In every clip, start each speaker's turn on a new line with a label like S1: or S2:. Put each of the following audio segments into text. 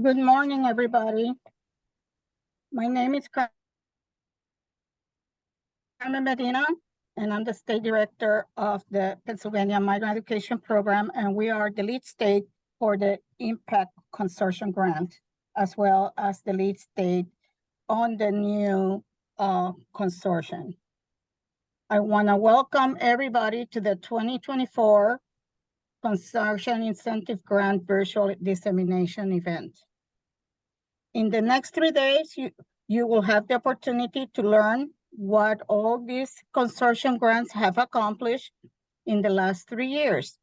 S1: Good morning, everybody. My name is Carmen Medina, and I'm the State Director of the Pennsylvania Migrant Education Program, and we are the lead state for the IMPACT Consortium grant, as well as the lead state on the new consortium. I want to welcome everybody to the 2024 Consortium Incentive Grant Virtual Dissemination event. In the next 3 days, you will have the opportunity to learn what all these consortium grants have accomplished in the last 3 years,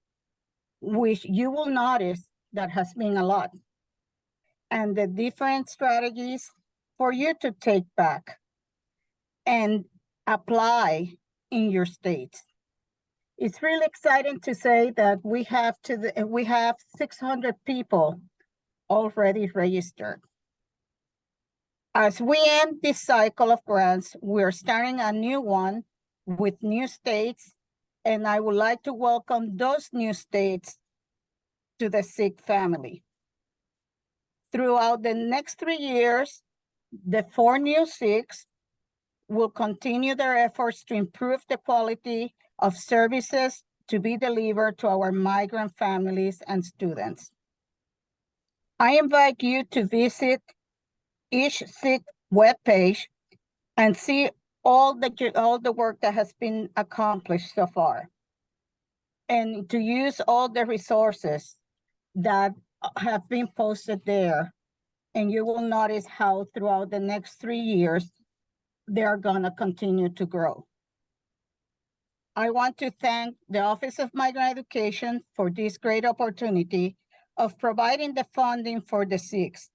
S1: which you will notice that has been a lot, and the different strategies for you to take back and apply in your states. It's really exciting to say that we have 600 people already registered. As we end this cycle of grants, we're starting a new one with new states, and I would like to welcome those new states to the CIG family. Throughout the next 3 years, the 4 new CIGs will continue their efforts to improve the quality of services to be delivered to our migrant families and students. I invite you to visit each CIG webpage and see all the work that has been accomplished so far, and to use all the resources that have been posted there. And you will notice how throughout the next 3 years, they're gonna continue to grow. I want to thank the Office of Migrant Education for this great opportunity of providing the funding for the CIGs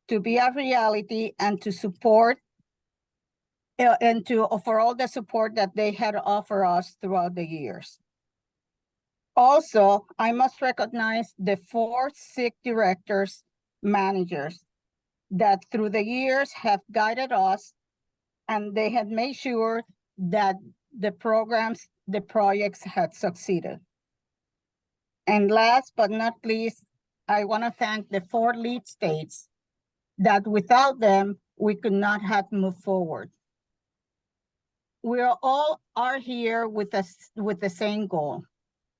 S1: to be a reality, and to support and to offer all the support that they had offered us throughout the years. Also, I must recognize the 4 CIG directors, managers that through the years have guided us, and they have made sure that the programs, the projects had succeeded. And last but not least, I want to thank the 4 lead states that without them, we could not have moved forward. We all are here with the same goal,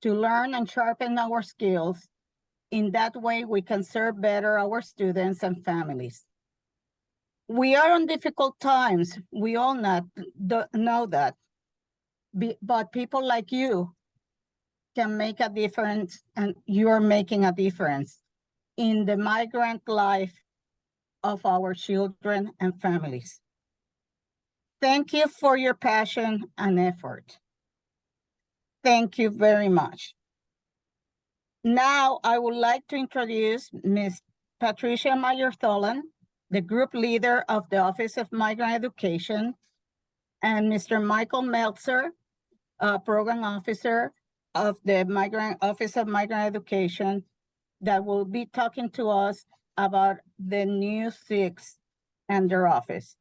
S1: to learn and sharpen our skills. In that way, we can serve better our students and families. We are on difficult times. We all know that. But people like you can make a difference, and you're making a difference in the migrant life of our children and families. Thank you for your passion and effort. Thank you very much. Now, I would like to introduce Ms. Patricia Meyer-Tholen, the group leader of the Office of Migrant Education, and Mr. Michael Meltzer, program officer of the Office of Migrant Education, that will be talking to us about the new CIGs and their office.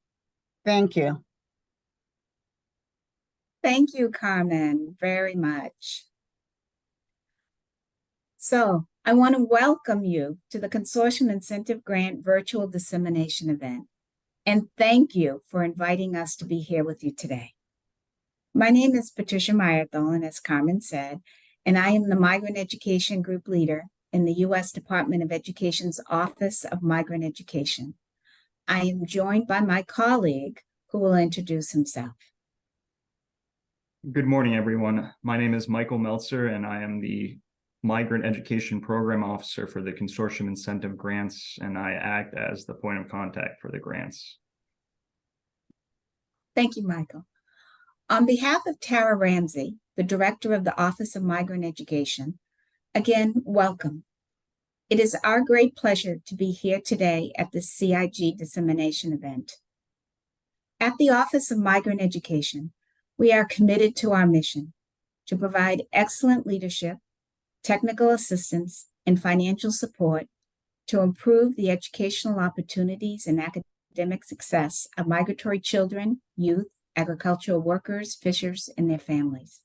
S1: Thank you.
S2: Thank you, Carmen, very much. So I want to welcome you to the Consortium Incentive Grant Virtual Dissemination event, and thank you for inviting us to be here with you today. My name is Patricia Meyer-Tholen, as Carmen said, and I am the Migrant Education Group Leader in the U.S. Department of Education's Office of Migrant Education. I am joined by my colleague, who will introduce himself.
S3: Good morning, everyone. My name is Michael Meltzer, and I am the Migrant Education Program Officer for the Consortium Incentive Grants, and I act as the point of contact for the grants.
S2: Thank you, Michael. On behalf of Tara Ramsey, the Director of the Office of Migrant Education, again, welcome. It is our great pleasure to be here today at the CIG Dissemination event. At the Office of Migrant Education, we are committed to our mission to provide excellent leadership, technical assistance, and financial support to improve the educational opportunities and academic success of migratory children, youth, agricultural workers, fishers, and their families.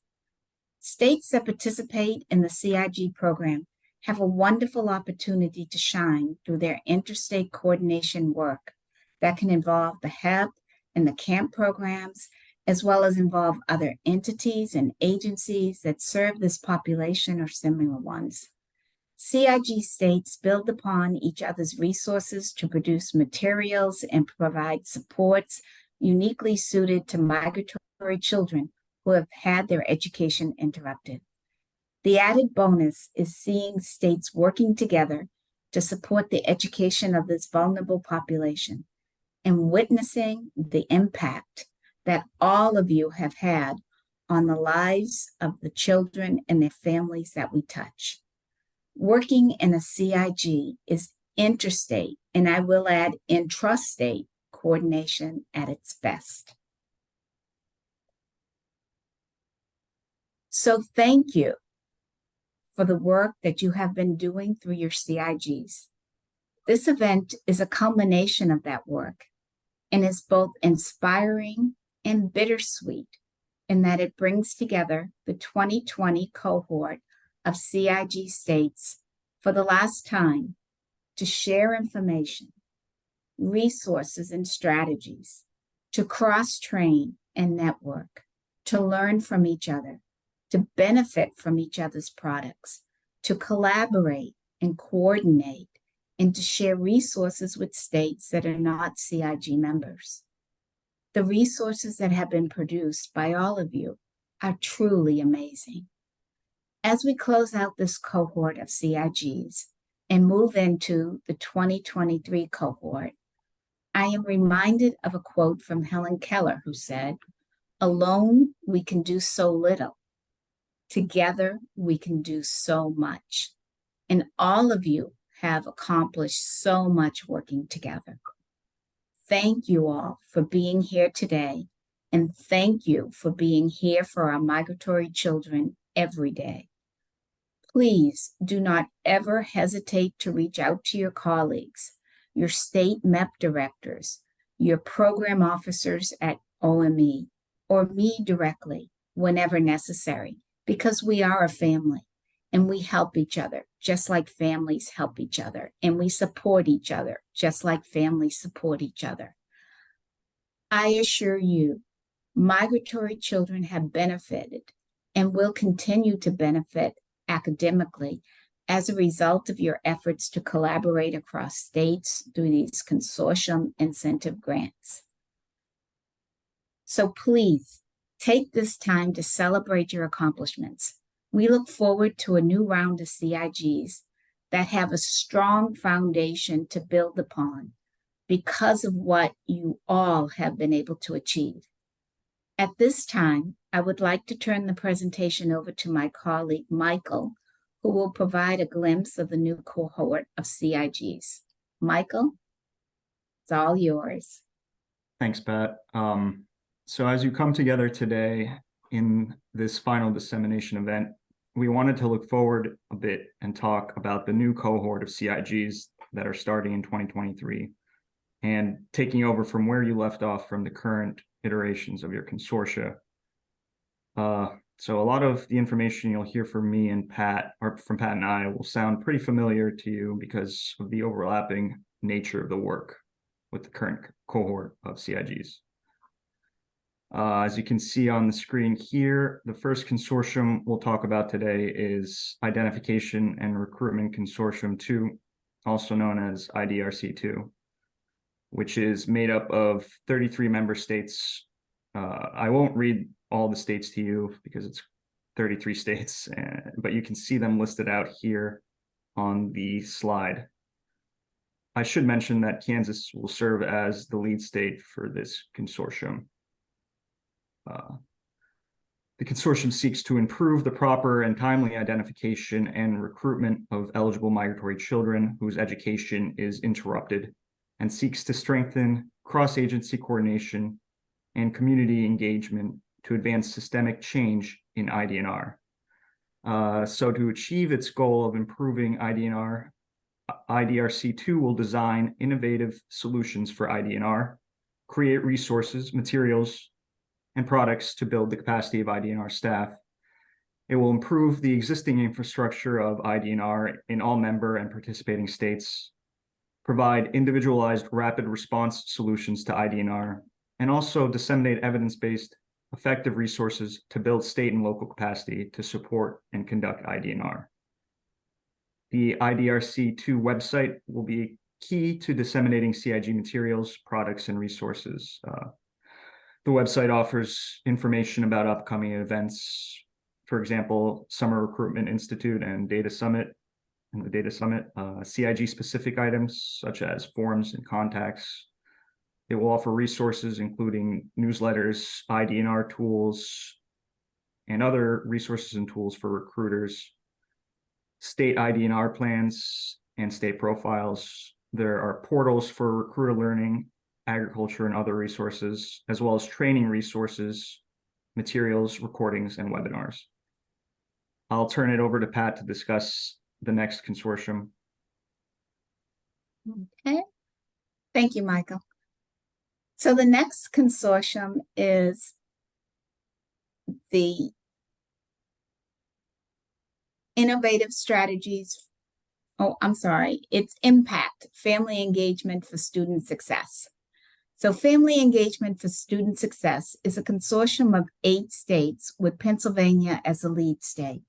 S2: States that participate in the CIG program have a wonderful opportunity to shine through their interstate coordination work that can involve the HEP and the CAMP programs, as well as involve other entities and agencies that serve this population or similar ones. CIG states build upon each other's resources to produce materials and provide supports uniquely suited to migratory children who have had their education interrupted. The added bonus is seeing states working together to support the education of this vulnerable population and witnessing the impact that all of you have had on the lives of the children and their families that we touch. Working in a CIG is interstate, and I will add intrastate coordination at its best. So thank you for the work that you have been doing through your CIGs. This event is a culmination of that work and is both inspiring and bittersweet in that it brings together the 2020 cohort of CIG states for the last time to share information, resources, and strategies, to cross-train and network, to learn from each other, to benefit from each other's products, to collaborate and coordinate, and to share resources with states that are not CIG members. The resources that have been produced by all of you are truly amazing. As we close out this cohort of CIGs and move into the 2023 cohort, I am reminded of a quote from Helen Keller, who said, "Alone, we can do so little. Together, we can do so much." And all of you have accomplished so much working together. Thank you all for being here today, and thank you for being here for our migratory children every day. Please do not ever hesitate to reach out to your colleagues, your state MEP directors, your program officers at OME, or me directly whenever necessary, because we are a family and we help each other just like families help each other, and we support each other just like families support each other. I assure you, migratory children have benefited and will continue to benefit academically as a result of your efforts to collaborate across states through these consortium incentive grants. So please take this time to celebrate your accomplishments. We look forward to a new round of CIGs that have a strong foundation to build upon because of what you all have been able to achieve. At this time, I would like to turn the presentation over to my colleague, Michael, who will provide a glimpse of the new cohort of CIGs. Michael, it's all yours.
S3: Thanks, Pat. So as you come together today in this final dissemination event, we wanted to look forward a bit and talk about the new cohort of CIGs that are starting in 2023 and taking over from where you left off from the current iterations of your consortia. So a lot of the information you'll hear from me and Pat, or from Pat and I, will sound pretty familiar to you because of the overlapping nature of the work with the current cohort of CIGs. As you can see on the screen here, the first consortium we'll talk about today is Identification and Recruitment Consortium 2, also known as IDRC2, which is made up of 33 member states. I won't read all the states to you because it's 33 states, but you can see them listed out here on the slide. I should mention that Kansas will serve as the lead state for this consortium. The consortium seeks to improve the proper and timely identification and recruitment of eligible migratory children whose education is interrupted, and seeks to strengthen cross-agency coordination and community engagement to advance systemic change in IDNR. So to achieve its goal of improving IDNR, IDRC2 will design innovative solutions for IDNR, create resources, materials, and products to build the capacity of IDNR staff, It will improve the existing infrastructure of IDNR in all member and participating states, provide individualized rapid response solutions to IDNR, and also disseminate evidence-based effective resources to build state and local capacity to support and conduct IDNR. The IDRC2 website will be key to disseminating CIG materials, products, and resources. The website offers information about upcoming events, for example, Summer Recruitment Institute and Data Summit, CIG-specific items such as forms and contacts. It will offer resources including newsletters, IDNR tools, and other resources and tools for recruiters, state IDNR plans, and state profiles. There are portals for recruiter learning, agriculture, and other resources, as well as training resources, materials, recordings, and webinars. I'll turn it over to Pat to discuss the next consortium.
S2: Okay. Thank you, Michael. So the next consortium is the Innovative Strategies. Oh, I'm sorry. It's Impact, Family Engagement for Student Success. So Family Engagement for Student Success is a consortium of 8 states with Pennsylvania as the lead state.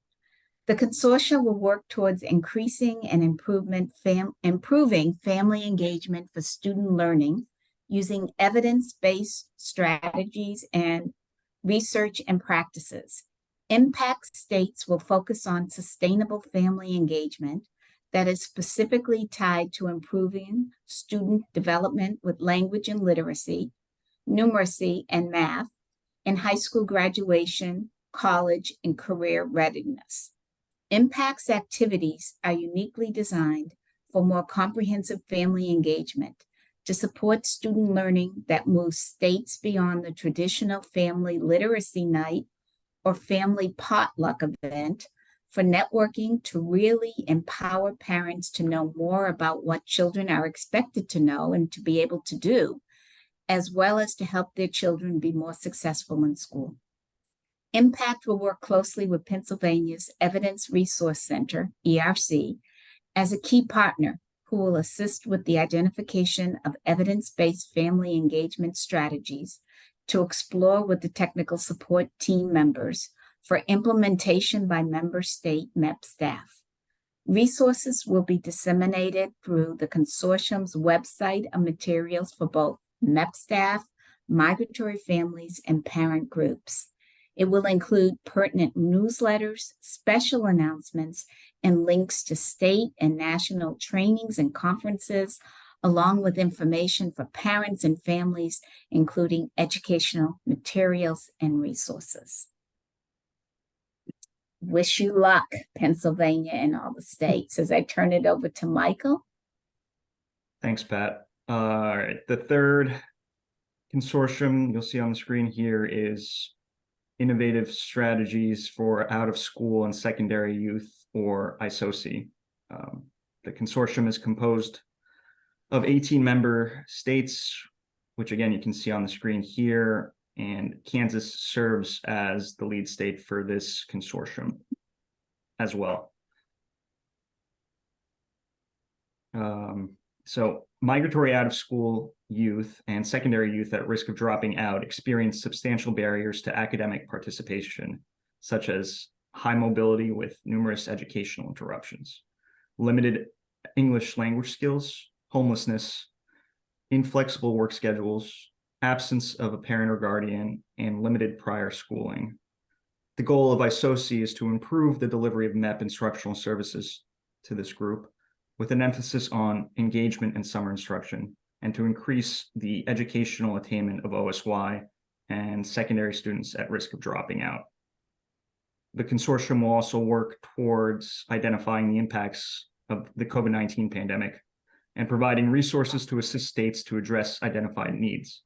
S2: The consortium will work towards increasing and improving family engagement for student learning using evidence-based strategies and research and practices. Impact states will focus on sustainable family engagement that is specifically tied to improving student development with language and literacy, numeracy, and math in high school graduation, college, and career readiness. Impact's activities are uniquely designed for more comprehensive family engagement to support student learning that moves states beyond the traditional family literacy night or family potluck event for networking to really empower parents to know more about what children are expected to know and to be able to do, as well as to help their children be more successful in school. Impact will work closely with Pennsylvania's Evidence Resource Center, ERC, as a key partner who will assist with the identification of evidence-based family engagement strategies to explore with the technical support team members for implementation by member state MEP staff. Resources will be disseminated through the consortium's website of materials for both MEP staff, migratory families, and parent groups. It will include pertinent newsletters, special announcements, and links to state and national trainings and conferences, along with information for parents and families, including educational materials and resources. Wish you luck, Pennsylvania and all the states, as I turn it over to Michael.
S3: Thanks, Pat. All right, the third consortium you'll see on the screen here is Innovative Strategies for Out of School and Secondary Youth, or ISOCI. The consortium is composed of 18 member states, which again, you can see on the screen here, and Kansas serves as the lead state for this consortium as well. So migratory out-of-school youth and secondary youth at risk of dropping out experience substantial barriers to academic participation, such as high mobility with numerous educational interruptions, limited English language skills, homelessness, inflexible work schedules, absence of a parent or guardian, and limited prior schooling. The goal of ISOCI is to improve the delivery of MEP instructional services to this group, with an emphasis on engagement and summer instruction, and to increase the educational attainment of OSY and secondary students at risk of dropping out. The consortium will also work towards identifying the impacts of the COVID-19 pandemic and providing resources to assist states to address identified needs.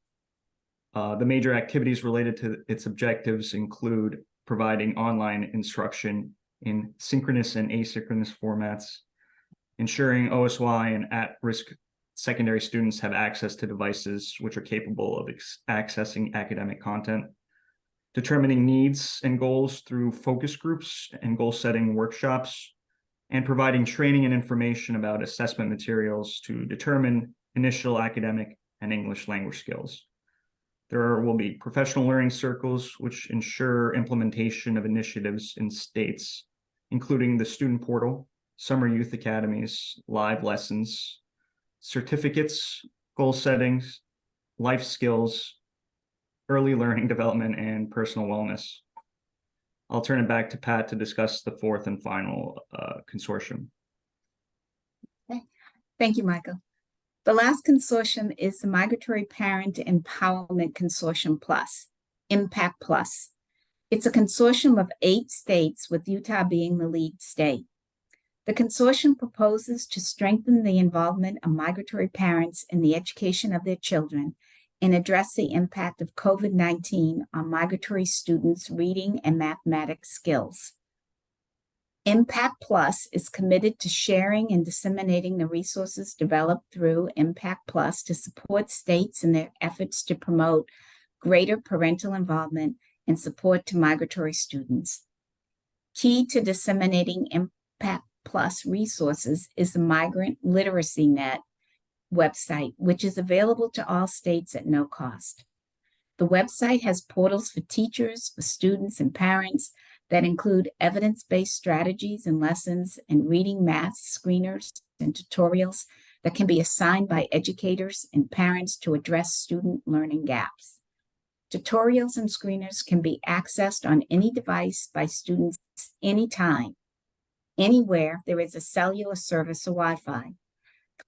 S3: The major activities related to its objectives include providing online instruction in synchronous and asynchronous formats, ensuring OSY and at-risk secondary students have access to devices which are capable of accessing academic content, determining needs and goals through focus groups and goal setting workshops, and providing training and information about assessment materials to determine initial academic and English language skills. There will be professional learning circles which ensure implementation of initiatives in states, including the student portal, summer youth academies, live lessons, certificates, goal settings, life skills, early learning development, and personal wellness. I'll turn it back to Pat to discuss the fourth and final consortium.
S2: Okay. Thank you, Michael. The last consortium is the Migratory Parent Empowerment Consortium Plus, Impact Plus. It's a consortium of 8 states, with Utah being the lead state. The consortium proposes to strengthen the involvement of migratory parents in the education of their children and address the impact of COVID-19 on migratory students' reading and mathematics skills. Impact Plus is committed to sharing and disseminating the resources developed through Impact Plus to support states in their efforts to promote greater parental involvement and support to migratory students. Key to disseminating Impact Plus resources is the Migrant Literacy Net website, which is available to all states at no cost. The website has portals for teachers, for students, and parents that include evidence-based strategies and lessons and reading math screeners and tutorials that can be assigned by educators and parents to address student learning gaps. Tutorials and screeners can be accessed on any device by students anytime, anywhere there is a cellular service or Wi-Fi.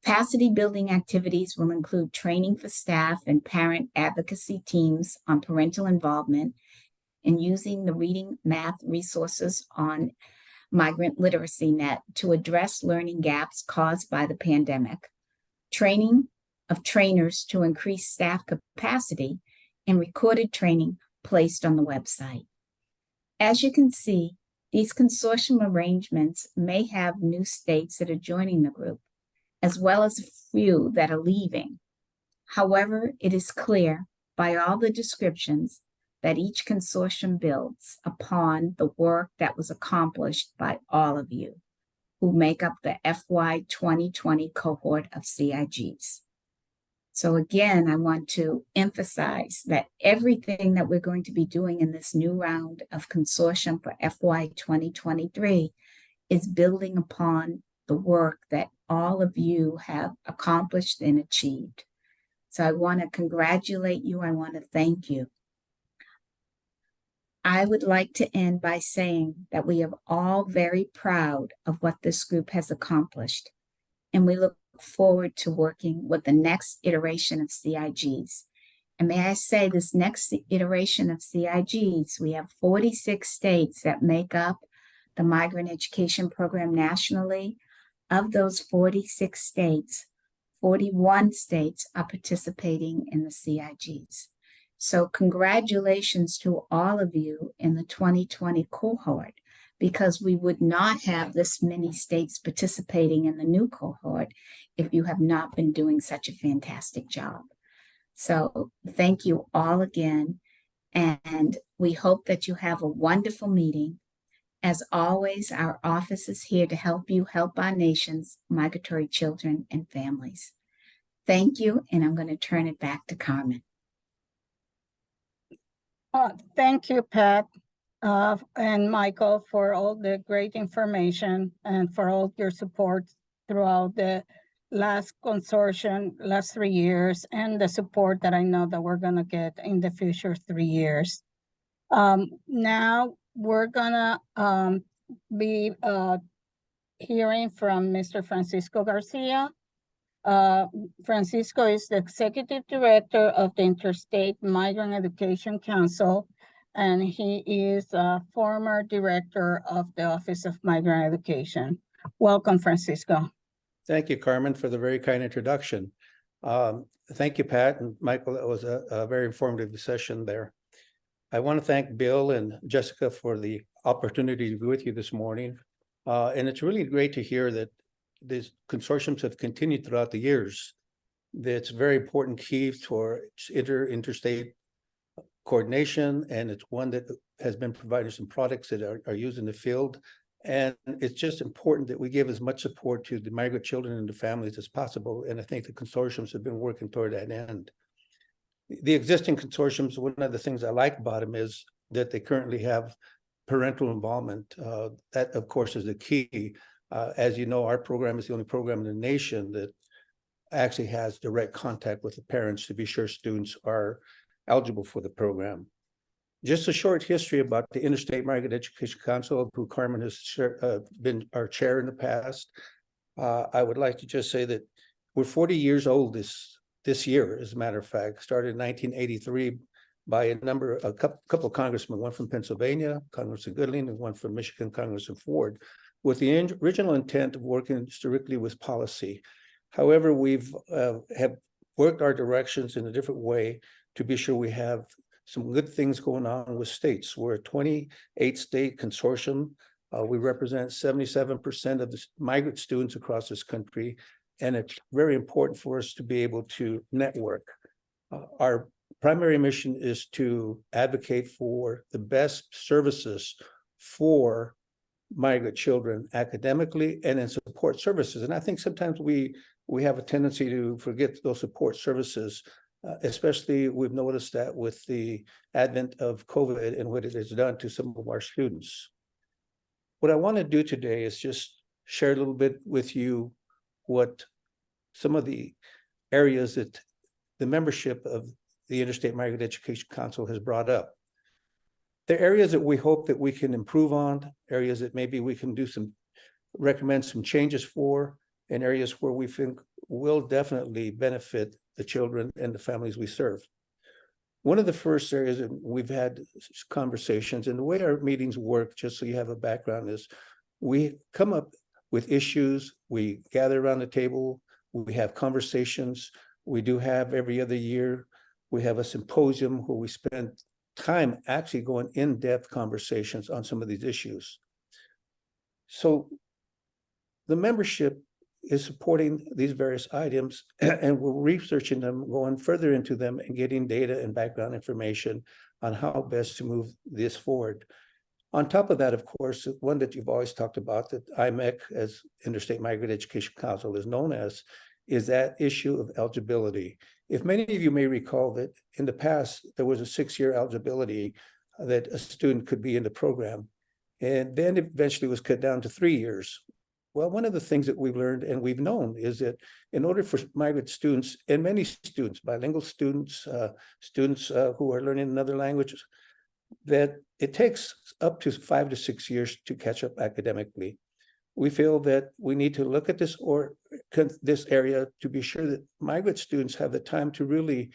S2: Capacity building activities will include training for staff and parent advocacy teams on parental involvement and using the reading math resources on Migrant Literacy Net to address learning gaps caused by the pandemic, training of trainers to increase staff capacity, and recorded training placed on the website. As you can see, these consortium arrangements may have new states that are joining the group, as well as a few that are leaving. However, it is clear by all the descriptions that each consortium builds upon the work that was accomplished by all of you who make up the FY 2020 cohort of CIGs. So again, I want to emphasize that everything that we're going to be doing in this new round of consortium for FY 2023 is building upon the work that all of you have accomplished and achieved. So I want to congratulate you. I want to thank you. I would like to end by saying that we are all very proud of what this group has accomplished, and we look forward to working with the next iteration of CIGs. And may I say, this next iteration of CIGs, we have 46 states that make up the migrant education program nationally. Of those 46 states, 41 states are participating in the CIGs. So congratulations to all of you in the 2020 cohort, because we would not have this many states participating in the new cohort if you have not been doing such a fantastic job. So thank you all again, and we hope that you have a wonderful meeting. As always, our office is here to help you help our nation's migratory children and families. Thank you, and I'm going to turn it back to Carmen.
S1: Thank you, Pat and Michael, for all the great information and for all your support throughout the last consortium, last 3 years, and the support that I know that we're going to get in the future 3 years. Now we're gonna be hearing from Mr. Francisco Garcia. Francisco is the Executive Director of the Interstate Migrant Education Council, and he is a former Director of the Office of Migrant Education. Welcome, Francisco.
S4: Thank you, Carmen, for the very kind introduction. Thank you, Pat and Michael. That was a very informative session there. I want to thank Bill and Jessica for the opportunity to be with you this morning. And it's really great to hear that these consortiums have continued throughout the years. That's very important key for interstate coordination, and it's one that has been providing some products that are used in the field. And it's just important that we give as much support to the migrant children and the families as possible. And I think the consortiums have been working toward that end. The existing consortiums, one of the things I like about them is that they currently have parental involvement. That, of course, is the key. As you know, our program is the only program in the nation that actually has direct contact with the parents to be sure students are eligible for the program. Just a short history about the Interstate Migrant Education Council, of who Carmen has been our chair in the past. I would like to just say that we're 40 years old this year, as a matter of fact. Started in 1983 by a couple of congressmen, one from Pennsylvania, Congressman Goodling, and one from Michigan, Congressman Ford, with the original intent of working strictly with policy. However, we've have worked our directions in a different way to be sure we have some good things going on with states. We're a 28-state consortium. We represent 77% of the migrant students across this country, and it's very important for us to be able to network. Our primary mission is to advocate for the best services for migrant children academically and in support services. And I think sometimes we have a tendency to forget those support services, especially we've noticed that with the advent of COVID and what it has done to some of our students. What I want to do today is just share a little bit with you what some of the areas that the membership of the Interstate Migrant Education Council has brought up. There are areas that we hope that we can improve on, areas that maybe we can recommend some changes for, and areas where we think will definitely benefit the children and the families we serve. One of the first areas that we've had conversations, and the way our meetings work, just so you have a background, is we come up with issues, we gather around the table, we have conversations. We do have every other year, we have a symposium where we spend time actually going in-depth conversations on some of these issues. So the membership is supporting these various items, and we're researching them, going further into them, and getting data and background information on how best to move this forward. On top of that, of course, one that you've always talked about, that IMEC, as Interstate Migrant Education Council is known as, is that issue of eligibility. If many of you may recall that in the past, there was a 6-year eligibility that a student could be in the program, and then eventually was cut down to 3 years. Well, one of the things that we've learned and we've known is that in order for migrant students, and many students, bilingual students, students who are learning another language, that it takes up to 5 to 6 years to catch up academically. We feel that we need to look at this area to be sure that migrant students have the time to really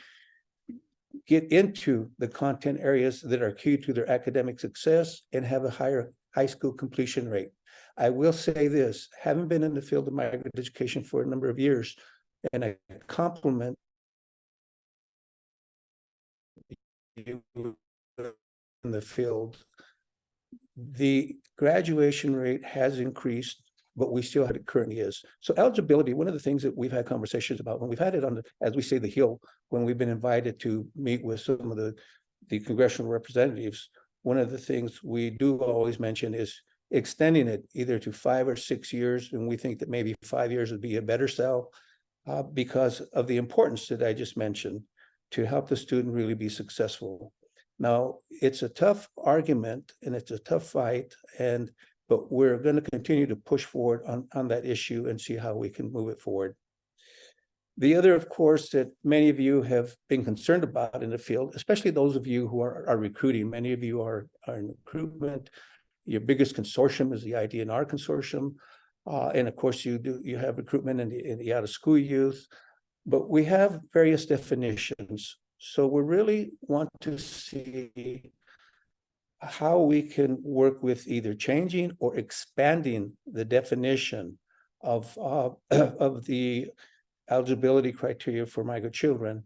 S4: get into the content areas that are key to their academic success and have a higher high school completion rate. I will say this, having been in the field of migrant education for a number of years, and I compliment you in the field, the graduation rate has increased, but we still have it currently is. So eligibility, one of the things that we've had conversations about when we've had it on the, as we say, the Hill, when we've been invited to meet with some of the congressional representatives, one of the things we do always mention is extending it either to 5 or 6 years. And we think that maybe 5 years would be a better sell because of the importance that I just mentioned to help the student really be successful. Now, it's a tough argument and it's a tough fight, but we're going to continue to push forward on that issue and see how we can move it forward. The other, of course, that many of you have been concerned about in the field, especially those of you who are recruiting. Many of you are in recruitment. Your biggest consortium is the IDNR consortium. And of course, you have recruitment in the out-of-school youth, but we have various definitions. So we really want to see how we can work with either changing or expanding the definition of the eligibility criteria for migrant children.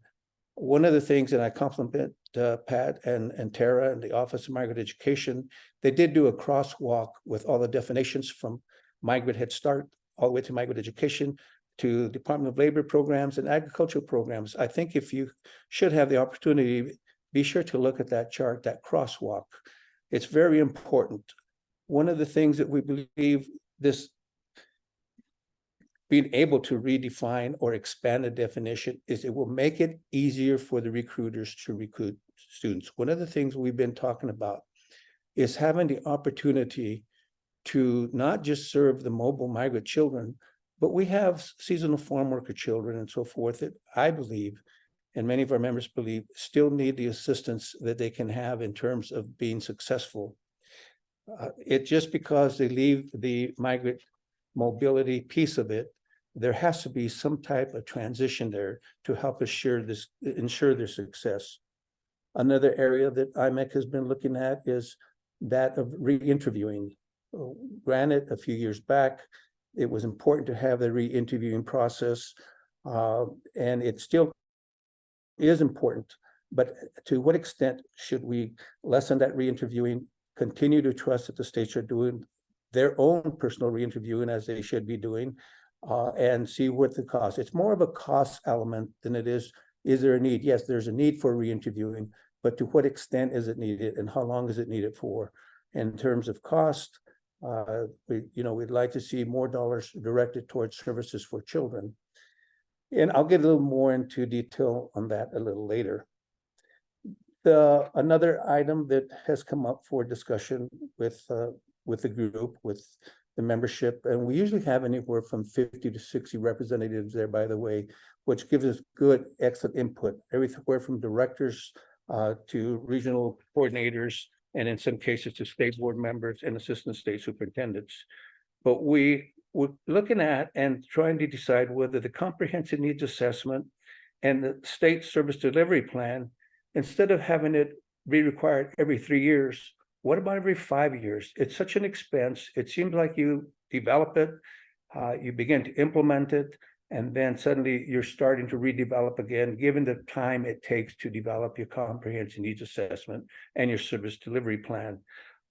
S4: One of the things, and I compliment Pat and Tara and the Office of Migrant Education, they did do a crosswalk with all the definitions from Migrant Head Start all the way to migrant education to Department of Labor programs and agricultural programs. I think if you should have the opportunity, be sure to look at that chart, that crosswalk. It's very important. One of the things that we believe this being able to redefine or expand the definition is it will make it easier for the recruiters to recruit students. One of the things we've been talking about is having the opportunity to not just serve the mobile migrant children, but we have seasonal farm worker children and so forth that I believe, and many of our members believe, still need the assistance that they can have in terms of being successful. It just because they leave the migrant mobility piece of it, there has to be some type of transition there to help ensure their success. Another area that IMEC has been looking at is that of re-interviewing. Granted, a few years back, it was important to have the re-interviewing process, and it still is important, but to what extent should we lessen that re-interviewing, continue to trust that the states are doing their own personal re-interviewing as they should be doing, and see what the cost. It's more of a cost element than it is there a need? Yes, there's a need for re-interviewing, but to what extent is it needed and how long is it needed for? In terms of cost, we'd like to see more dollars directed towards services for children. And I'll get a little more into detail on that a little later. Another item that has come up for discussion with the group, with the membership, and we usually have anywhere from 50 to 60 representatives there, by the way, which gives us good, excellent input, everywhere from directors to regional coordinators, and in some cases to state board members and assistant state superintendents. But we're looking at and trying to decide whether the comprehensive needs assessment and the state service delivery plan, instead of having it be required every 3 years, what about every 5 years? It's such an expense. It seems like you develop it, you begin to implement it, and then suddenly you're starting to redevelop again, given the time it takes to develop your comprehensive needs assessment and your service delivery plan.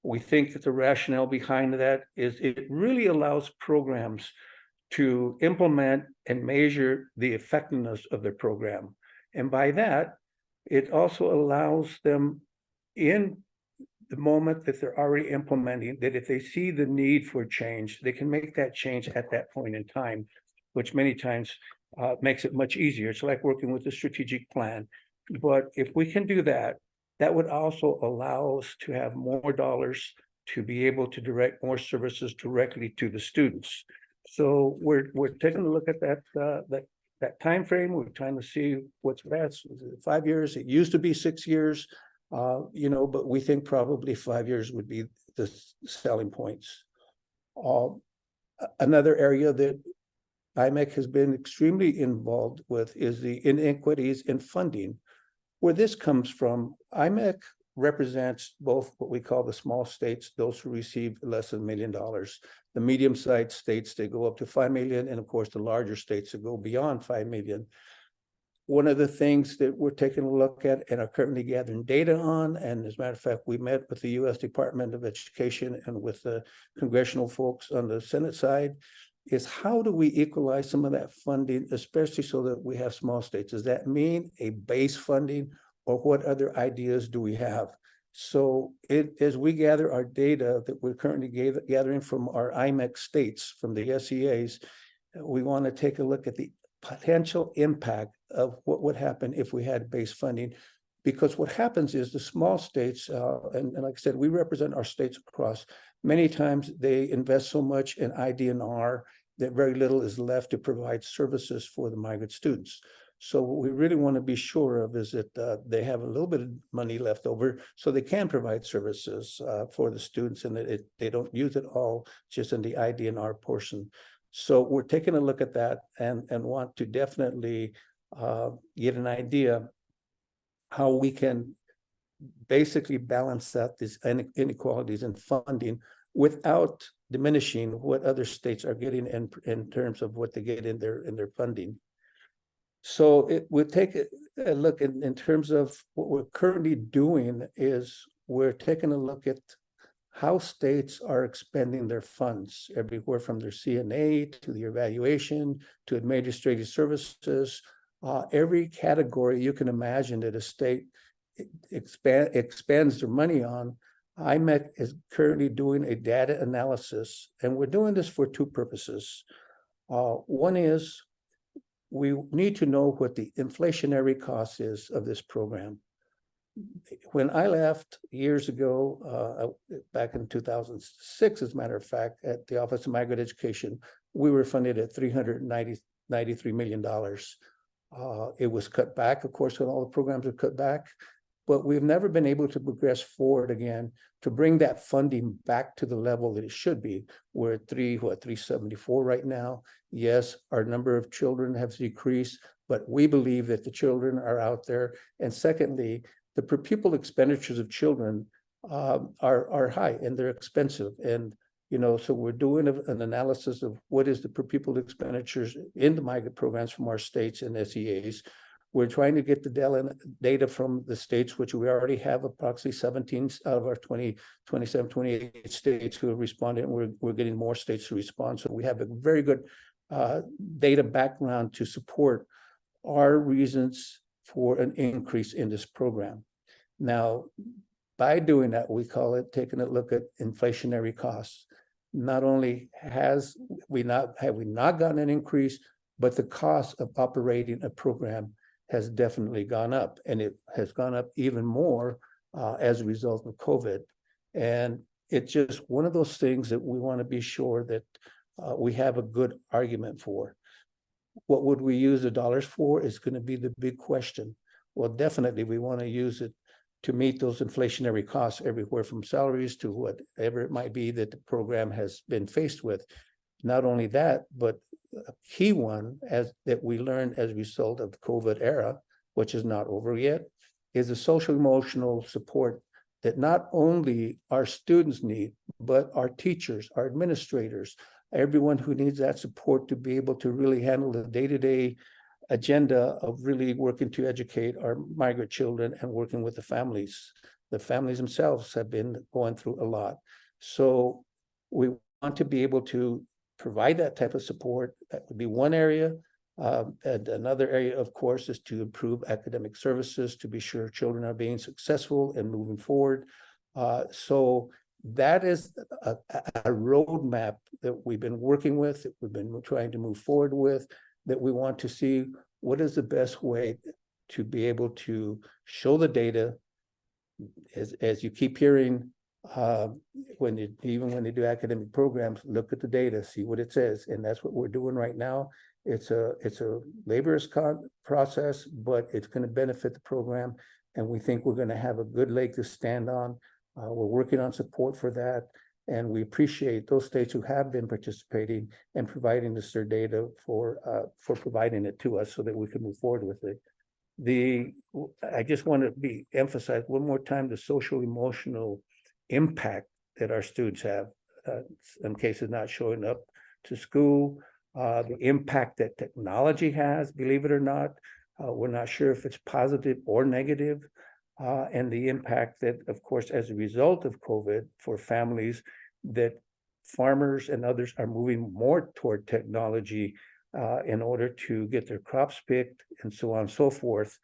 S4: We think that the rationale behind that is it really allows programs to implement and measure the effectiveness of their program. And by that, it also allows them in the moment that they're already implementing, that if they see the need for change, they can make that change at that point in time, which many times makes it much easier. It's like working with a strategic plan. But if we can do that, that would also allow us to have more dollars to be able to direct more services directly to the students. So we're taking a look at that time frame. We're trying to see what's best. 5 years. It used to be 6 years, but we think probably 5 years would be the selling points. Another area that IMEC has been extremely involved with is the inequities in funding. Where this comes from, IMEC represents both what we call the small states, those who receive less than $1 million, the medium-sized states, they go up to 5 million, and of course the larger states that go beyond 5 million. One of the things that we're taking a look at and are currently gathering data on, and as a matter of fact, we met with the U.S. Department of Education and with the congressional folks on the Senate side, is how do we equalize some of that funding, especially so that we have small states? Does that mean a base funding, or what other ideas do we have? So as we gather our data that we're currently gathering from our IMEC states, from the SEAs, we want to take a look at the potential impact of what would happen if we had base funding. Because what happens is the small states, and like I said, we represent our states across, many times they invest so much in IDNR that very little is left to provide services for the migrant students. So what we really want to be sure of is that they have a little bit of money left over so they can provide services for the students, and that they don't use it all just in the IDNR portion. So we're taking a look at that and want to definitely get an idea how we can basically balance out these inequalities in funding without diminishing what other states are getting in terms of what they get in their funding. So we'll take a look in terms of what we're currently doing is we're taking a look at how states are expending their funds, everywhere from their CNA to the evaluation to administrative services, every category you can imagine that a state expends their money on, IMEC is currently doing a data analysis, and we're doing this for two purposes. One is we need to know what the inflationary cost is of this program. When I left years ago, back in 2006, as a matter of fact, at the Office of Migrant Education, we were funded at $393 million. It was cut back, of course, when all the programs are cut back, but we've never been able to progress forward again to bring that funding back to the level that it should be. We're at 374 right now. Yes, our number of children has decreased, but we believe that the children are out there. And secondly, the per pupil expenditures of children are high and they're expensive. And so we're doing an analysis of what is the per pupil expenditures in the migrant programs from our states and SEAs. We're trying to get the data from the states, which we already have approximately 17 out of our 27, 28 states who have responded, and we're getting more states to respond. So we have a very good data background to support our reasons for an increase in this program. Now, by doing that, we call it taking a look at inflationary costs. Not only have we not gotten an increase, but the cost of operating a program has definitely gone up, and it has gone up even more as a result of COVID. And it's just one of those things that we want to be sure that we have a good argument for. What would we use the dollars for is going to be the big question. Well, definitely we want to use it to meet those inflationary costs everywhere from salaries to whatever it might be that the program has been faced with. Not only that, but a key one that we learned as a result of the COVID era, which is not over yet, is the social emotional support that not only our students need, but our teachers, our administrators, everyone who needs that support to be able to really handle the day-to-day agenda of really working to educate our migrant children and working with the families. The families themselves have been going through a lot. So we want to be able to provide that type of support. That would be one area. And another area, of course, is to improve academic services to be sure children are being successful and moving forward. So that is a roadmap that we've been working with, that we've been trying to move forward with, that we want to see what is the best way to be able to show the data. As you keep hearing, when you do academic programs, look at the data, see what it says, and that's what we're doing right now. It's a laborious process, but it's going to benefit the program, and we think we're going to have a good leg to stand on. We're working on support for that, and we appreciate those states who have been participating and providing us their data for providing it to us so that we can move forward with it. I just want to emphasize one more time the social emotional impact that our students have, in cases not showing up to school, the impact that technology has, believe it or not. We're not sure if it's positive or negative, and the impact that, of course, as a result of COVID for families, that farmers and others are moving more toward technology in order to get their crops picked and so on and so forth.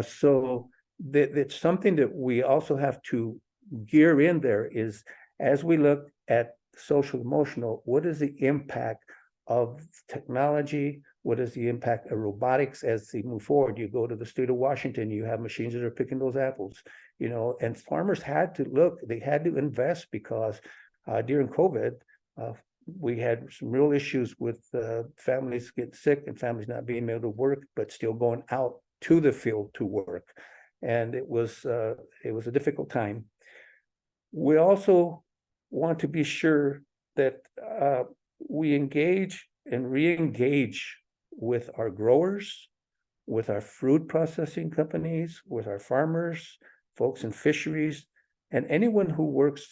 S4: So that's something that we also have to gear in there is, as we look at social emotional, what is the impact of technology? What is the impact of robotics as they move forward? You go to the state of Washington, you have machines that are picking those apples, and farmers had to look, they had to invest because during COVID, we had some real issues with families getting sick and families not being able to work, but still going out to the field to work. And it was a difficult time. We also want to be sure that we engage and re-engage with our growers, with our fruit processing companies, with our farmers, folks in fisheries, and anyone who works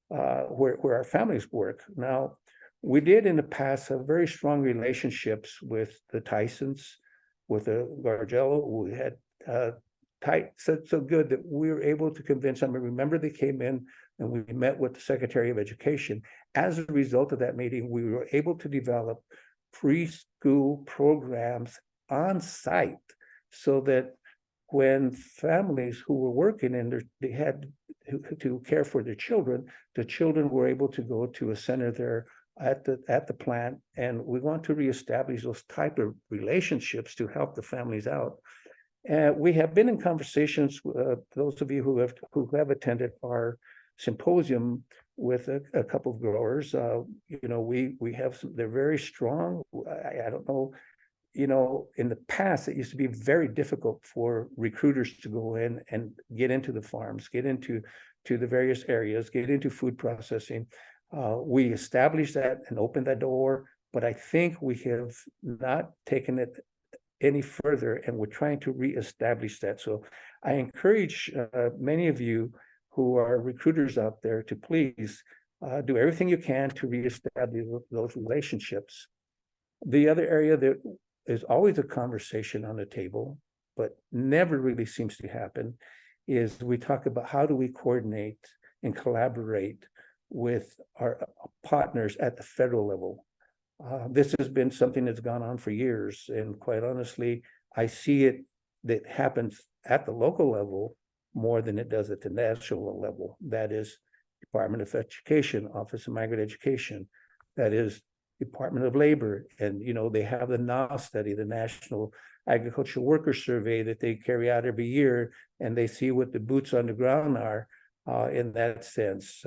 S4: where our families work. Now, we did in the past have very strong relationships with the Tysons, with the Gargello. We had so good that we were able to convince them. I remember they came in and we met with the Secretary of Education. As a result of that meeting, we were able to develop preschool programs on site so that when families who were working and they had to care for their children, the children were able to go to a center there at the plant, and we want to reestablish those type of relationships to help the families out. And we have been in conversations, those of you who have attended our symposium with a couple of growers. We have some, they're very strong. I don't know, in the past, it used to be very difficult for recruiters to go in and get into the farms, get into the various areas, get into food processing. We established that and opened that door, but I think we have not taken it any further, and we're trying to reestablish that. So I encourage many of you who are recruiters out there to please do everything you can to reestablish those relationships. The other area that is always a conversation on the table, but never really seems to happen, is we talk about how do we coordinate and collaborate with our partners at the federal level. This has been something that's gone on for years, and quite honestly, I see it that happens at the local level more than it does at the national level. That is Department of Education, Office of Migrant Education, that is Department of Labor, and they have the NAW study, the National Agricultural Worker Survey, that they carry out every year, and they see what the boots on the ground are in that sense.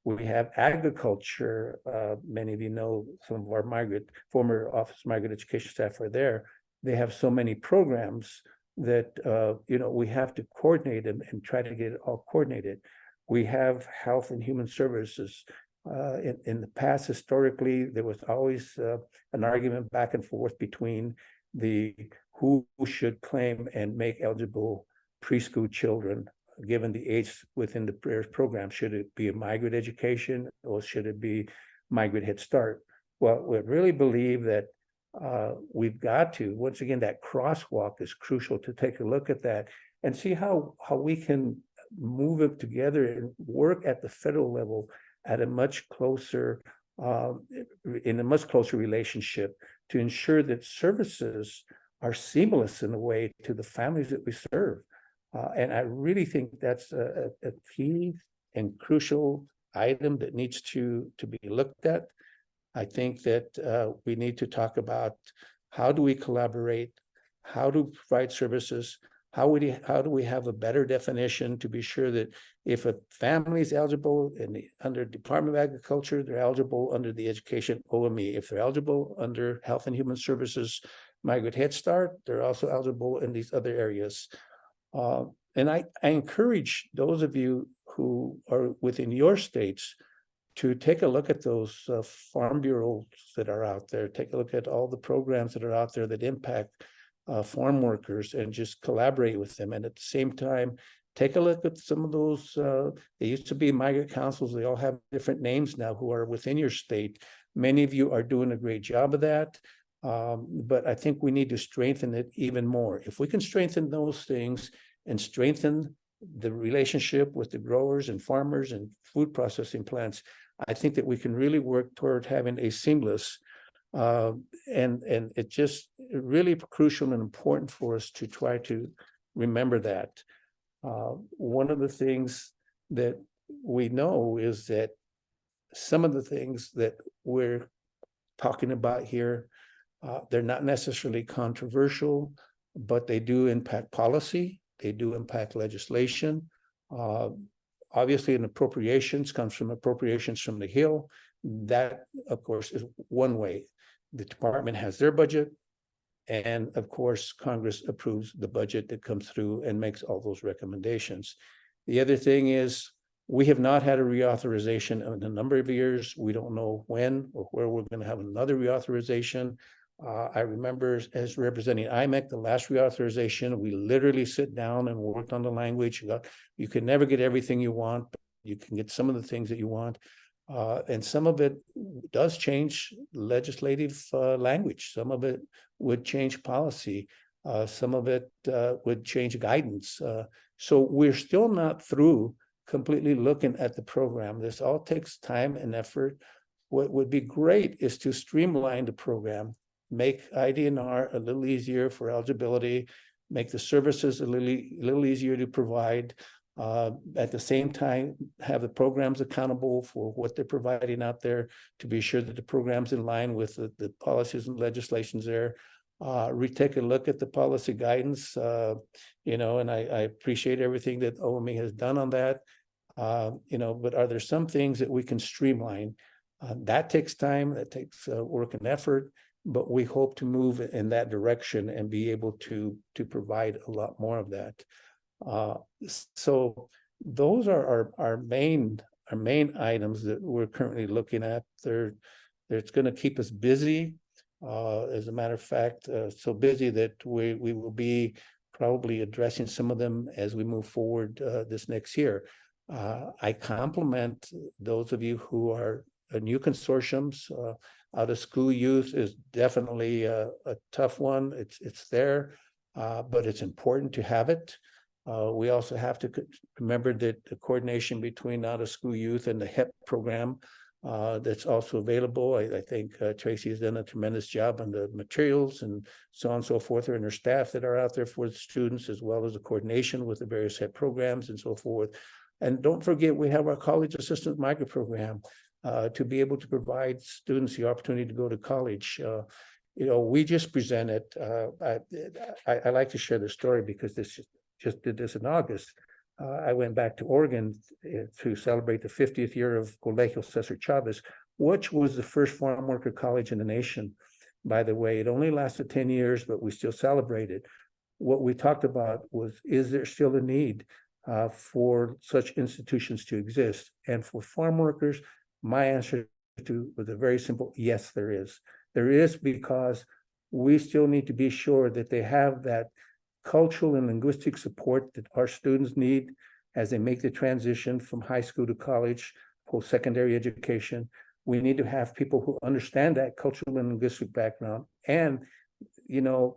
S4: We have agriculture. Many of you know some of our former Office of Migrant Education staff are there. They have so many programs that we have to coordinate them and try to get it all coordinated. We have Health and Human Services. In the past, historically, there was always an argument back and forth between who should claim and make eligible preschool children, given the age within the program. Should it be a migrant education, or should it be migrant Head Start? Well, we really believe that we've got to, once again, that crosswalk is crucial, to take a look at that and see how we can move it together and work at the federal level at a much closer, in a much closer relationship, to ensure that services are seamless in a way to the families that we serve. And I really think that's a key and crucial item that needs to be looked at. I think that we need to talk about how do we collaborate, how to provide services, how do we have a better definition to be sure that if a family is eligible under Department of Agriculture, they're eligible under the Education OME. If they're eligible under Health and Human Services, Migrant Head Start, they're also eligible in these other areas. And I encourage those of you who are within your states to take a look at those farm bureaus that are out there, take a look at all the programs that are out there that impact farm workers, and just collaborate with them. And at the same time, take a look at some of those, they used to be migrant councils, they all have different names now, who are within your state. Many of you are doing a great job of that. But I think we need to strengthen it even more. If we can strengthen those things and strengthen the relationship with the growers and farmers and food processing plants, I think that we can really work toward having a seamless, and it's just really crucial and important for us to try to remember that. One of the things that we know is that some of the things that we're talking about here, they're not necessarily controversial, but they do impact policy. They do impact legislation. Obviously, an appropriations comes from appropriations from the Hill. That, of course, is one way. The department has their budget, and of course, Congress approves the budget that comes through and makes all those recommendations. The other thing is, we have not had a reauthorization in a number of years. We don't know when or where we're going to have another reauthorization. I remember as representing IMEC, the last reauthorization, we literally sit down and worked on the language. You can never get everything you want, but you can get some of the things that you want. And some of it does change legislative language. Some of it would change policy. Some of it would change guidance. So we're still not through completely looking at the program. This all takes time and effort. What would be great is to streamline the program, make IDNR a little easier for eligibility, make the services a little easier to provide. At the same time, have the programs accountable for what they're providing out there to be sure that the program's in line with the policies and legislations there. Retake a look at the policy guidance, and I appreciate everything that OME has done on that. But are there some things that we can streamline? That takes time, that takes work and effort, but we hope to move in that direction and be able to provide a lot more of that. So those are our main items that we're currently looking at. It's going to keep us busy. As a matter of fact, so busy that we will be probably addressing some of them as we move forward this next year. I compliment those of you who are new consortiums. Out of school youth is definitely a tough one. It's there, but it's important to have it. We also have to remember that the coordination between out of school youth and the HEP program that's also available. I think Tracy has done a tremendous job on the materials and so on and so forth, and her staff that are out there for the students, as well as the coordination with the various HEP programs and so forth. And don't forget, we have our College Assistant Migrant Program to be able to provide students the opportunity to go to college. We just presented, I like to share the story because this just did this in August. I went back to Oregon to celebrate the 50th year of Colegio Cesar Chavez, which was the first farm worker college in the nation. By the way, it only lasted 10 years, but we still celebrated. What we talked about was, is there still a need for such institutions to exist? And for farm workers, my answer was a very simple, yes, there is. There is, because we still need to be sure that they have that cultural and linguistic support that our students need as they make the transition from high school to college, post-secondary education. We need to have people who understand that cultural and linguistic background. And,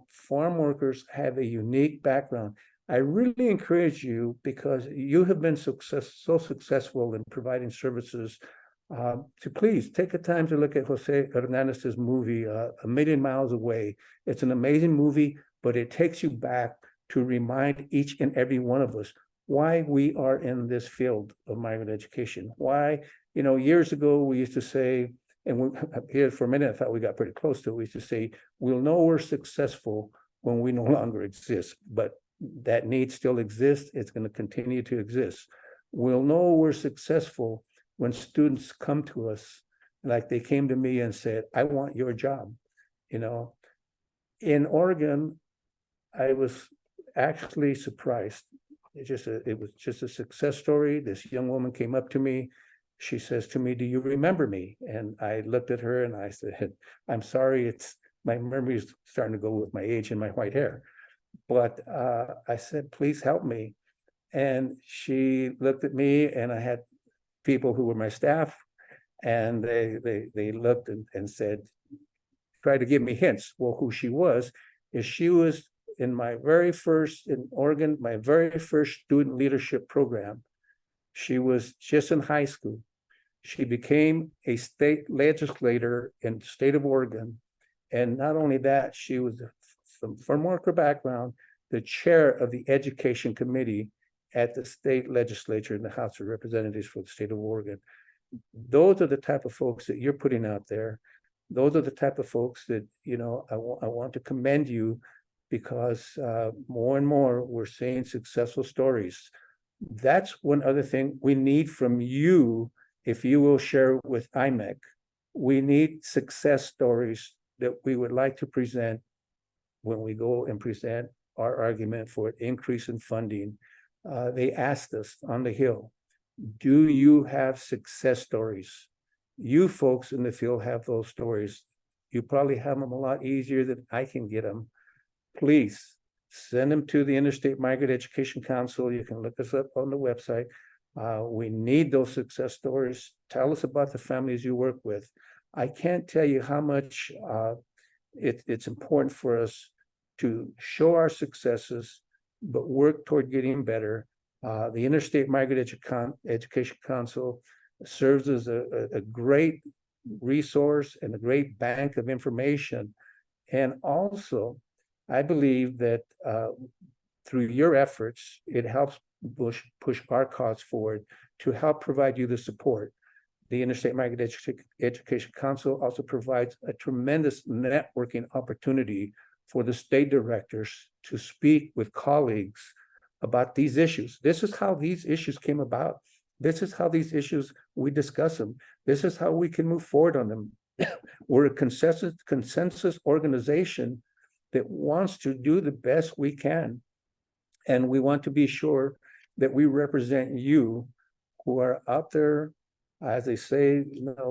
S4: farm workers have a unique background. I really encourage you, because you have been so successful in providing services, to please take the time to look at Jose Hernandez's movie, A Million Miles Away. It's an amazing movie, but it takes you back to remind each and every one of us why we are in this field of migrant education. Why, years ago, we used to say, and here for a minute, I thought we got pretty close to it. We used to say, we'll know we're successful when we no longer exist, but that need still exists. It's going to continue to exist. We'll know we're successful when students come to us, like they came to me and said, I want your job. In Oregon, I was actually surprised. It was just a success story. This young woman came up to me. She says to me, do you remember me? And I looked at her and I said, I'm sorry, my memory is starting to go with my age and my white hair. But I said, please help me. And she looked at me, and I had people who were my staff, and they looked and said, tried to give me hints. Well, who she was is she was in Oregon, my very first student leadership program. She was just in high school. She became a state legislator in the state of Oregon. And not only that, she was from farm worker background, the chair of the education committee at the state legislature in the House of Representatives for the state of Oregon. Those are the type of folks that you're putting out there. Those are the type of folks that, I want to commend you, because more and more we're seeing successful stories. That's one other thing we need from you, if you will share with IMEC. We need success stories that we would like to present when we go and present our argument for an increase in funding. They asked us on the Hill, do you have success stories? You folks in the field have those stories. You probably have them a lot easier than I can get them. Please send them to the Interstate Migrant Education Council. You can look us up on the website. We need those success stories. Tell us about the families you work with. I can't tell you how much it's important for us to show our successes, but work toward getting better. The Interstate Migrant Education Council serves as a great resource and a great bank of information. And also, I believe that through your efforts, it helps push our cause forward to help provide you the support. The Interstate Migrant Education Council also provides a tremendous networking opportunity for the state directors to speak with colleagues about these issues. This is how these issues came about. This is how these issues, we discuss them. This is how we can move forward on them. We're a consensus organization that wants to do the best we can. And we want to be sure that we represent you who are out there, as they say,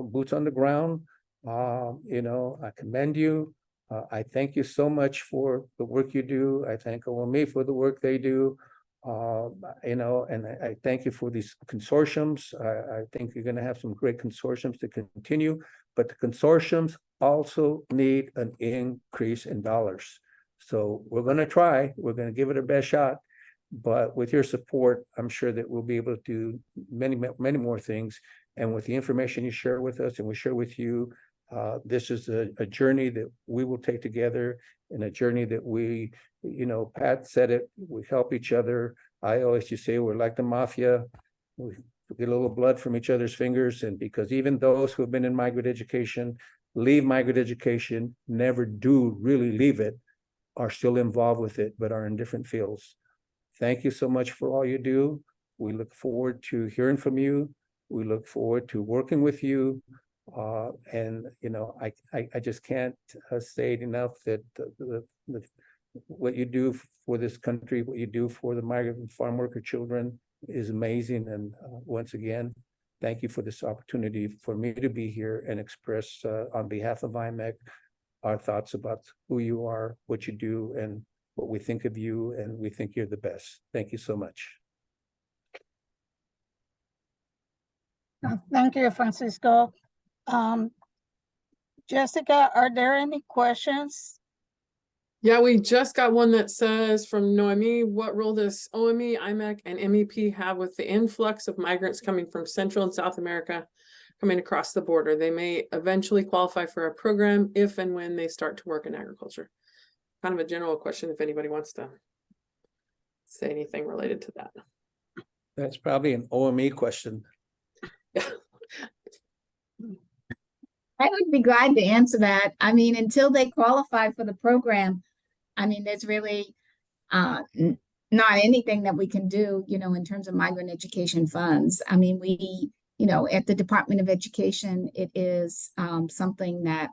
S4: boots on the ground. I commend you. I thank you so much for the work you do. I thank OME for the work they do. And I thank you for these consortiums. I think you're going to have some great consortiums to continue, but the consortiums also need an increase in dollars. So we're going to try, we're going to give it our best shot, but with your support, I'm sure that we'll be able to do many, many more things. And with the information you share with us and we share with you, this is a journey that we will take together, and a journey that we, Pat said it, we help each other. I always used to say we're like the mafia. We get a little blood from each other's fingers. And because even those who have been in migrant education, leave migrant education, never do really leave it, are still involved with it, but are in different fields. Thank you so much for all you do. We look forward to hearing from you. We look forward to working with you. I just can't say it enough that what you do for this country, what you do for the migrant and farm worker children is amazing. And once again, thank you for this opportunity for me to be here and express on behalf of IMEC our thoughts about who you are, what you do, and what we think of you, and we think you're the best. Thank you so much.
S1: Thank you, Francisco. Jessica, are there any questions?
S5: Yeah, we just got one that says from Noemi, what role does OME, IMEC, and MEP have with the influx of migrants coming from Central and South America coming across the border? They may eventually qualify for a program if and when they start to work in agriculture. Kind of a general question if anybody wants to say anything related to that.
S4: That's probably an OME question.
S5: Yeah.
S2: I would be glad to answer that. I mean, until they qualify for the program, I mean, there's really not anything that we can do, in terms of migrant education funds. I mean, we, at the Department of Education, it is something that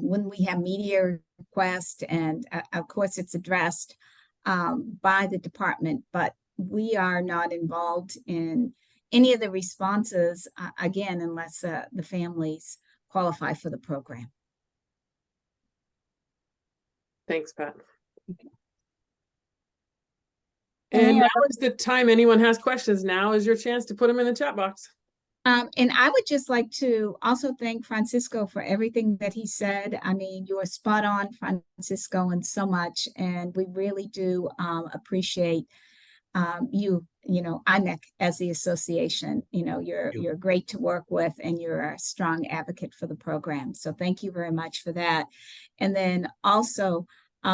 S2: when we have media requests, and of course it's addressed by the department, but we are not involved in any of the responses, again, unless the families qualify for the program.
S5: Thanks, Pat. And now is the time anyone has questions. Now is your chance to put them in the chat box.
S2: And I would just like to also thank Francisco for everything that he said. I mean, you are spot on, Francisco, and so much. And we really do appreciate IMEC as the association. You're great to work with, and you're a strong advocate for the program. So thank you very much for that. And then also, we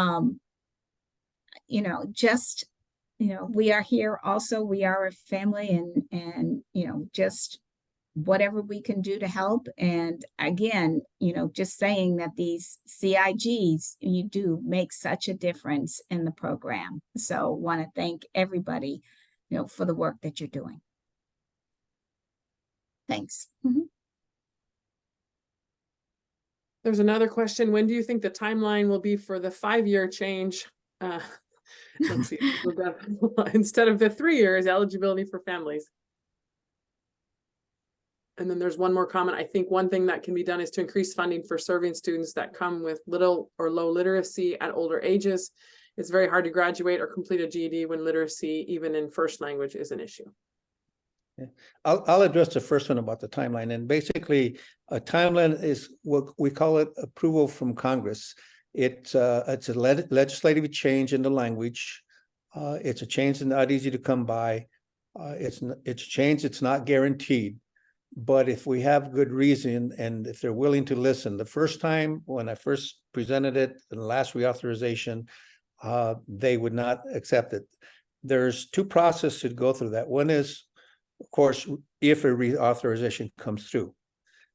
S2: are here also, we are a family, and just whatever we can do to help. And again, just saying that these CIGs, you do make such a difference in the program. So want to thank everybody, for the work that you're doing. Thanks. Mm-hmm.
S5: There's another question. When do you think the timeline will be for the 5-year change? Let's see. Instead of the 3 years, eligibility for families. And then there's one more comment. I think one thing that can be done is to increase funding for serving students that come with little or low literacy at older ages. It's very hard to graduate or complete a GED when literacy, even in first language, is an issue.
S4: Yeah. I'll address the first one about the timeline. And basically, a timeline is what we call it approval from Congress. It's a legislative change in the language. It's a change that's not easy to come by. It's a change that's not guaranteed. But if we have good reason, and if they're willing to listen, the first time when I first presented it in the last reauthorization, they would not accept it. There's two processes to go through that. One is, of course, if a reauthorization comes through.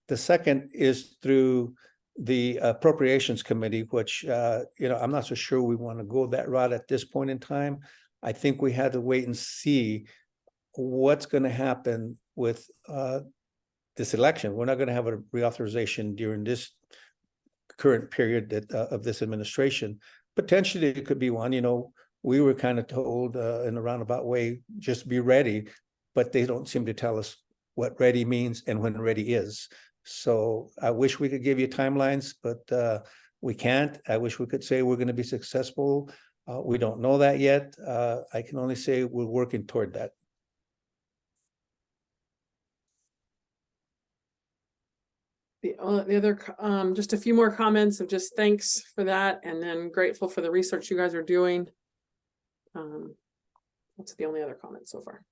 S4: The second is through the Appropriations Committee, which, I'm not so sure we want to go that route at this point in time. I think we had to wait and see what's going to happen with this election. We're not going to have a reauthorization during this current period of this administration. Potentially, it could be one. We were kind of told in a roundabout way, just be ready, but they don't seem to tell us what ready means and when ready is. So I wish we could give you timelines, but we can't. I wish we could say we're going to be successful. We don't know that yet. I can only say we're working toward that.
S5: The other, just a few more comments of just thanks for that, and then grateful for the research you guys are doing. That's the only other comment so far.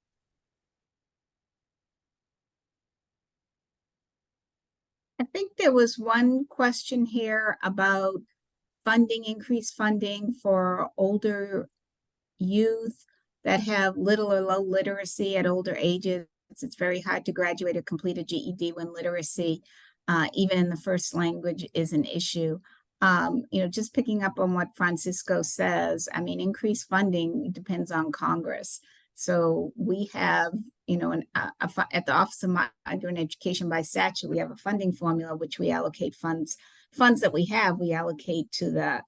S2: I think there was one question here about increased funding for older youth that have little or low literacy at older ages. It's very hard to graduate or complete a GED when literacy, even in the first language, is an issue. Just picking up on what Francisco says, increased funding depends on Congress. So we have, at the Office of Migrant Education by statute, we have a funding formula which we allocate funds that we have, we allocate to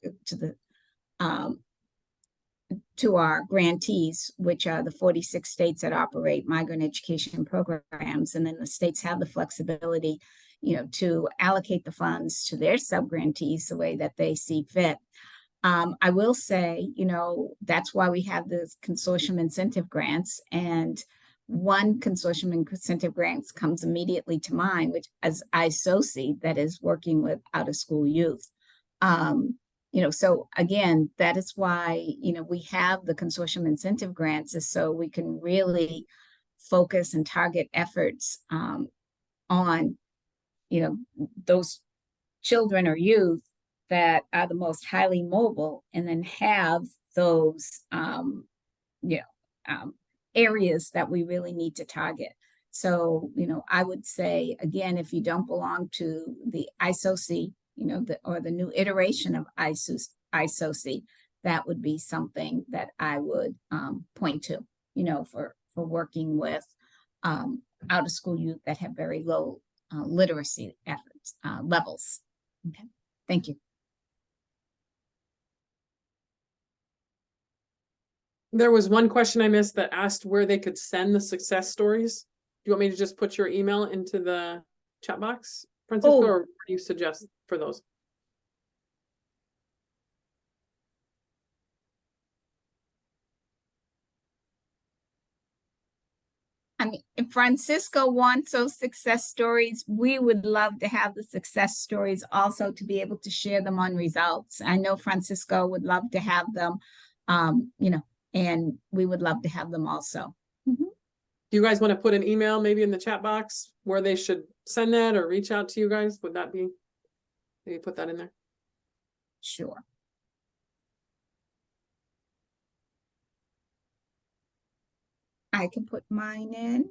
S2: our grantees, which are the 46 states that operate migrant education programs, and then the states have the flexibility, to allocate the funds to their sub-grantees the way that they see fit. I will say, that's why we have the consortium incentive grants, and one consortium incentive grants comes immediately to mind, which is ISOC, that is working with out-of-school youth. So again, that is why, we have the consortium incentive grants, is so we can really focus and target efforts on, those children or youth that are the most highly mobile, and then have those, areas that we really need to target. So, I would say, again, if you don't belong to the ISOC, or the new iteration of ISOC, that would be something that I would point to, for working with out of school youth that have very low literacy efforts levels. Okay, thank you.
S5: There was one question I missed that asked where they could send the success stories. Do you want me to just put your email into the chat box, Francisco, or what do you suggest for those?
S2: If Francisco wants those success stories, we would love to have the success stories also, to be able to share them on results. I know Francisco would love to have them, and we would love to have them also. Mm-hmm.
S5: Do you guys want to put an email maybe in the chat box where they should send that or reach out to you guys? Would that be, maybe put that in there?
S2: Sure. I can put mine in.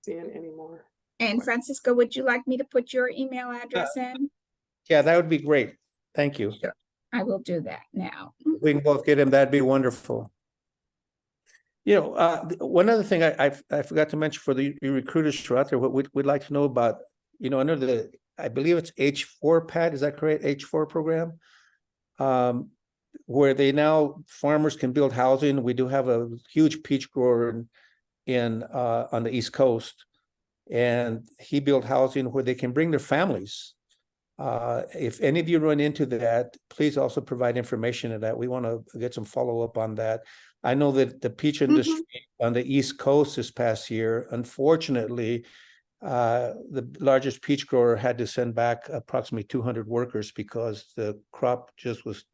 S5: Seeing any more?
S2: And Francisco, would you like me to put your email address in?
S4: Yeah, that would be great. Thank you.
S2: Sure. I will do that now.
S4: We can both get him. That'd be wonderful. One other thing I forgot to mention for the recruiters who are out there, what we'd like to know about, under the, I believe it's H4, Pat, is that correct? H4 program, where they now, farmers can build housing. We do have a huge peach grower in on the East Coast, and he built housing where they can bring their families. If any of you run into that, please also provide information on that. We want to get some follow-up on that. I know that the peach industry on the East Coast this past year, unfortunately, the largest peach grower had to send back approximately 200 workers because the crop just was,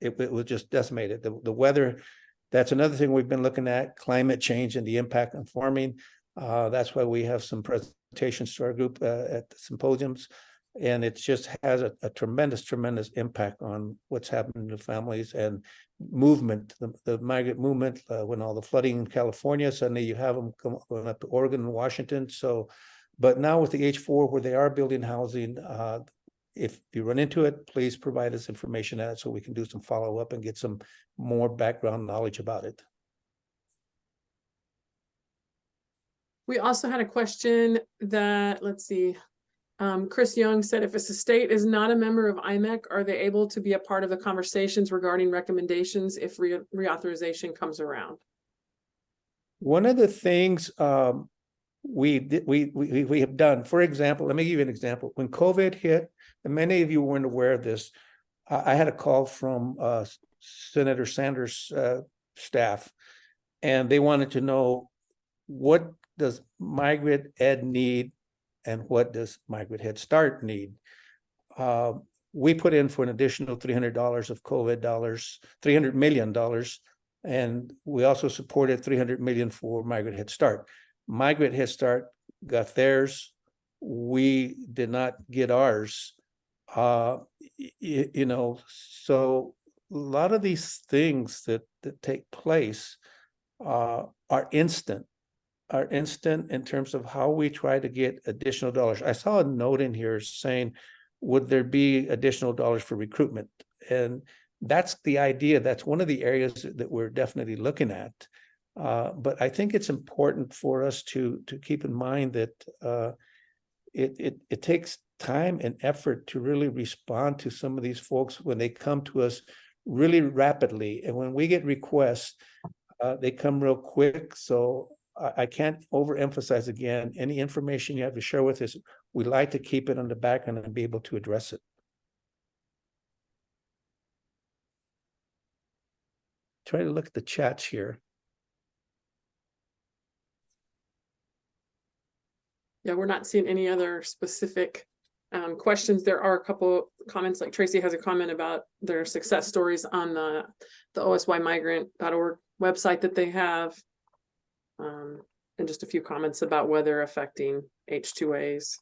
S4: it was just decimated. The weather That's another thing we've been looking at, climate change and the impact on farming. That's why we have some presentations to our group at the symposiums. And it just has a tremendous impact on what's happening to families and movement, the migrant movement, when all the flooding in California, suddenly you have them going up to Oregon and Washington. So, but now with the H4 where they are building housing, if you run into it, please provide us information on it so we can do some follow-up and get some more background knowledge about it.
S5: We also had a question that, let's see, Chris Young said, if a state is not a member of IMEC, are they able to be a part of the conversations regarding recommendations if reauthorization comes around?
S4: One of the things we have done, for example, let me give you an example. When COVID hit, and many of you weren't aware of this, I had a call from Senator Sanders' staff, and they wanted to know, what does Migrant Ed need and what does Migrant Head Start need? We put in for an additional $300 of COVID dollars, $300 million, and we also supported $300 million for Migrant Head Start. Migrant Head Start got theirs. We did not get ours. You know, so a lot of these things that take place are instant in terms of how we try to get additional dollars. I saw a note in here saying, would there be additional dollars for recruitment? And that's the idea. That's one of the areas that we're definitely looking at. But I think it's important for us to keep in mind that it takes time and effort to really respond to some of these folks when they come to us really rapidly. And when we get requests, they come real quick. So I can't overemphasize again, any information you have to share with us, we like to keep it on the back end and be able to address it. Try to look at the chats here.
S5: Yeah, we're not seeing any other specific questions. There are a couple comments, like Tracy has a comment about their success stories on the osymigrant.org website that they have. And just a few comments about weather affecting H2As.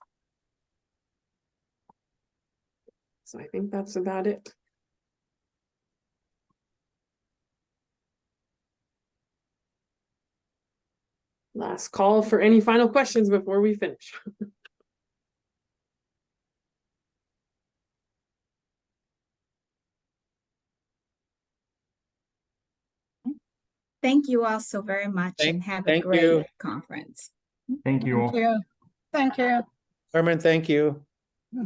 S5: So I think that's about it. Last call for any final questions before we finish.
S2: Thank you all so very much and have a
S4: thank
S2: great
S4: you.
S2: conference.
S3: Thank you all.
S1: Thank you. Thank you.
S4: Herman, thank you.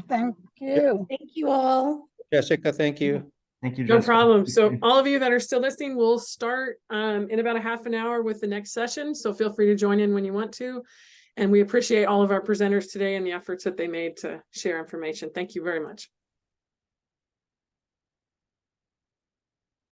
S1: Thank you.
S6: Thank you all.
S4: Jessica, thank you.
S3: Thank you,
S5: No
S3: Jessica.
S5: problem. So all of you that are still listening, we'll start in about a half an hour with the next session. So feel free to join in when you want to. And we appreciate all of our presenters today and the efforts that they made to share information. Thank you very much.